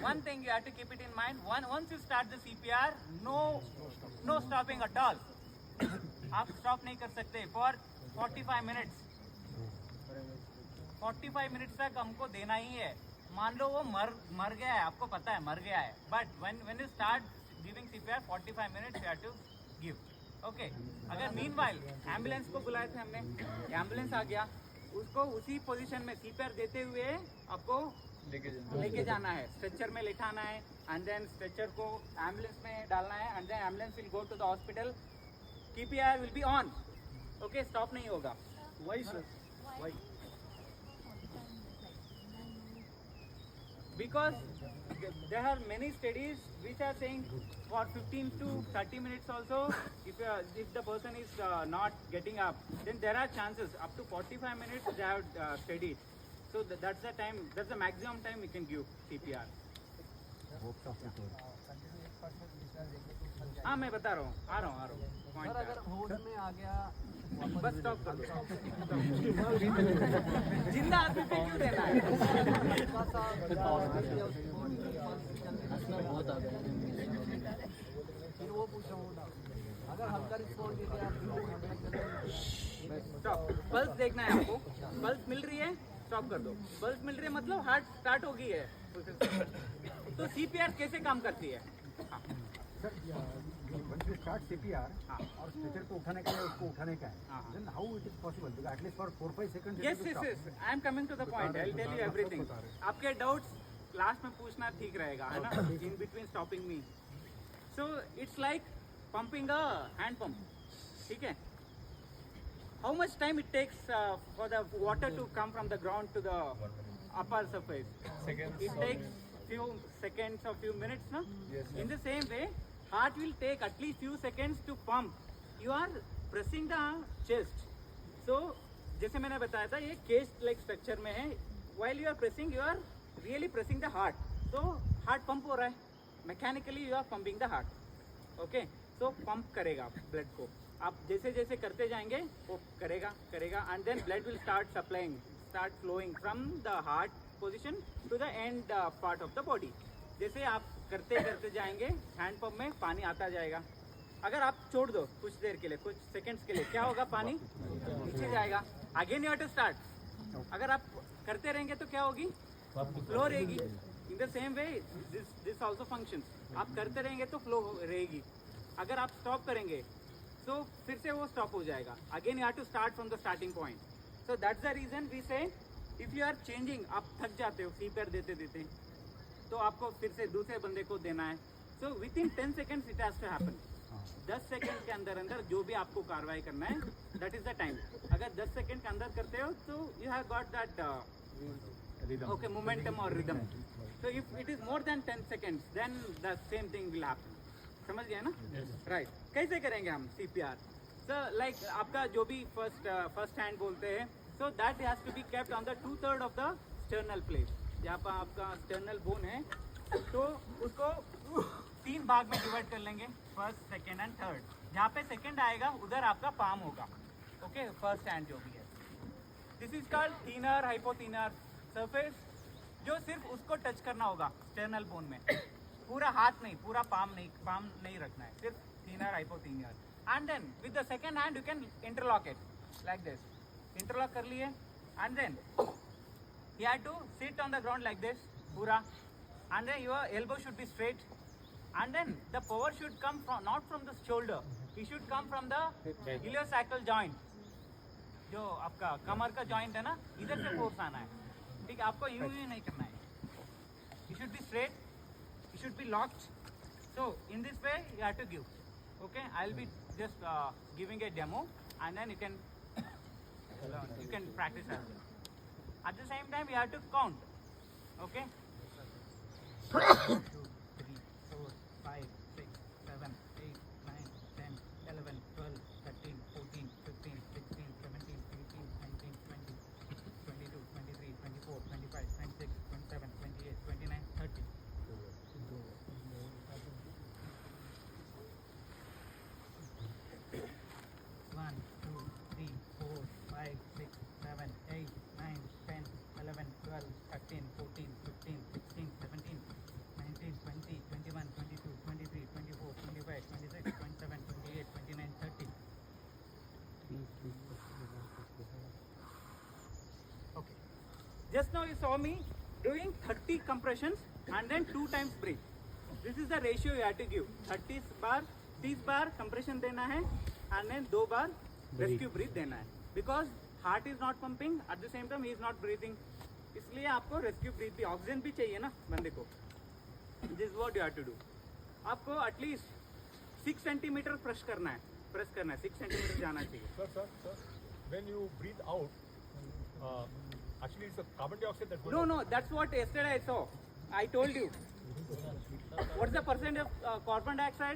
one thing you have to keep it in mind. Once you start the CPR, no stopping at all. आप stop नहीं कर सकते for 45 minutes. 45 minutes तक हमको देना ही है. मान लो वो मर गया है, आपको पता है मर गया है. But when you start giving CPR, 45 minutes you have to give. Okay. अगर meanwhile एम्बुलेंस को बुलाए थे हमने, एम्बुलेंस आ गया, उसको उसी पोजीशन में CPR देते हुए आपको लेके जाना है, स्ट्रेचर में लेटाना है, एंड देन स्ट्रेचर को एम्बुलेंस में डालना है, and then ambulance will go to the hospital. CPR will be on. Okay, stop नहीं होगा. Why, sir? Why? Because there are many studies which are saying for 15 to 30 minutes also, if the person is not getting up, then there are chances up to 45 minutes they have studied. So that's the time, that's the maximum time we can give CPR. हाँ, मैं बता रहा हूँ, आ रहा हूँ. Sir, अगर होश में आ गया, बस स्टॉप कर दो. जिंदा आदमी पे क्यों देना है? फिर वो पूछ रहा हूँ, अगर हल्का रिस्पॉन्स दे दिया, स्टॉप. पल्स देखना है आपको. पल्स मिल रही है, स्टॉप कर दो. पल्स मिल रही है मतलब हार्ट स्टार्ट हो गई है. तो CPR कैसे काम करती है? Sir, once we start CPR और स्ट्रेचर को उठाने का है, उसको उठाने का है, then how it is possible? Because at least for 4-5 seconds. Yes. I am coming to the point. I'll tell you everything. आपके doubts लास्ट में पूछना ठीक रहेगा, है ना? In between stopping me. So it's like pumping a hand pump. ठीक है? How much time it takes for the water to come from the ground to the upper surface? Seconds. It takes few seconds or few minutes, no? Yes. In the same way, heart will take at least few seconds to pump. You are pressing the chest. So, जैसे मैंने बताया था, ये cage like structure में है. While you are pressing, you are really pressing the heart. So, heart pump हो रहा है. Mechanically, you are pumping the heart. Okay? So, pump करेगा blood को. आप जैसे जैसे करते जाएंगे, वो करेगा, and then blood will start flowing from the heart position to the end part of the body. जैसे आप करते जाएंगे, हैंड पंप में पानी आता जाएगा. अगर आप छोड़ दो कुछ देर के लिए, कुछ सेकंड्स के लिए, क्या होगा? पानी नीचे जाएगा. Again you have to start. अगर आप करते रहेंगे तो क्या होगी? फ्लो रहेगी. In the same way this also functions. आप करते रहेंगे तो फ्लो रहेगी. अगर आप स्टॉप करेंगे तो फिर से वो स्टॉप हो जाएगा. Again you have to start from the starting point. So that's the reason we say if you are changing, आप थक जाते हो CPR देते तो आपको फिर से दूसरे बंदे को देना है. So within 10 seconds it has to happen. 10 second के अंदर जो भी आपको कार्रवाई करना है, दैट इज द टाइम. अगर 10 सेकेंड के अंदर करते हो तो you have got that okay momentum और rhythm. So if it is more than 10 seconds then the same thing will happen. समझ गए ना? राइट. कैसे करेंगे हम CPR? सो लाइक आपका जो भी फर्स्ट हैंड बोलते हैं, so that has to be kept on the 2/3 of the sternal plate. जहाँ पर आपका sternal bone है, तो उसको 3 भाग में डिवाइड कर लेंगे, फर्स्ट, सेकेंड एंड थर्ड. जहाँ पे सेकेंड आएगा उधर आपका पाम होगा. ओके, फर्स्ट हैंड जो भी है. This is called thenar hypothenar surface, जो सिर्फ उसको टच करना होगा स्टर्नल बोन में. पूरा हाथ नहीं, पूरा पाम नहीं रखना है, सिर्फ thenar hypothenar. And then with the second hand you can interlock it like this. Interlock कर लिए, and then you have to sit on the ground like this pura, and then your elbow should be straight, and then the power should come from not from the shoulder, it should come from the iliosacral joint. जो आपका कमर का joint है ना, इधर से force आना है. ठीक है? आपको यूं नहीं करना है. you should be straight, you should be locked. So in this way you have to give. Okay, I'll be just giving a demo, and then you can practice as well. At the same time, you have to count. Okay? 2, 3, 4, 5, 6, 7, 8, 9, 10, 11, 12, 13, 14, 15, 16, 17, 18, 19, 20, 22, 23, 24, 25, 26, 27, 28, 29, 30. 1, 2, 3, 4, 5, 6, 7, 8, 9, 10, 11, 12, 13, 14, 15, 16, 17, Just now you saw me doing 30 compressions and then 2 times breathe. This is the ratio you have to give. 30 bar compression देना है and then 2 bar rescue breathe देना है. Because heart is not pumping, at the same time he is not breathing. इसलिए आपको rescue breathe भी, oxygen भी चाहिए ना बंदे को. This is what you have to do. आपको at least 6 centimeter press करना है. 6 centimeter जाना चाहिए. Sir, when you breathe out, actually it's a carbon dioxide that goes No, that's what yesterday I saw. I told you. What's the percent of carbon dioxide?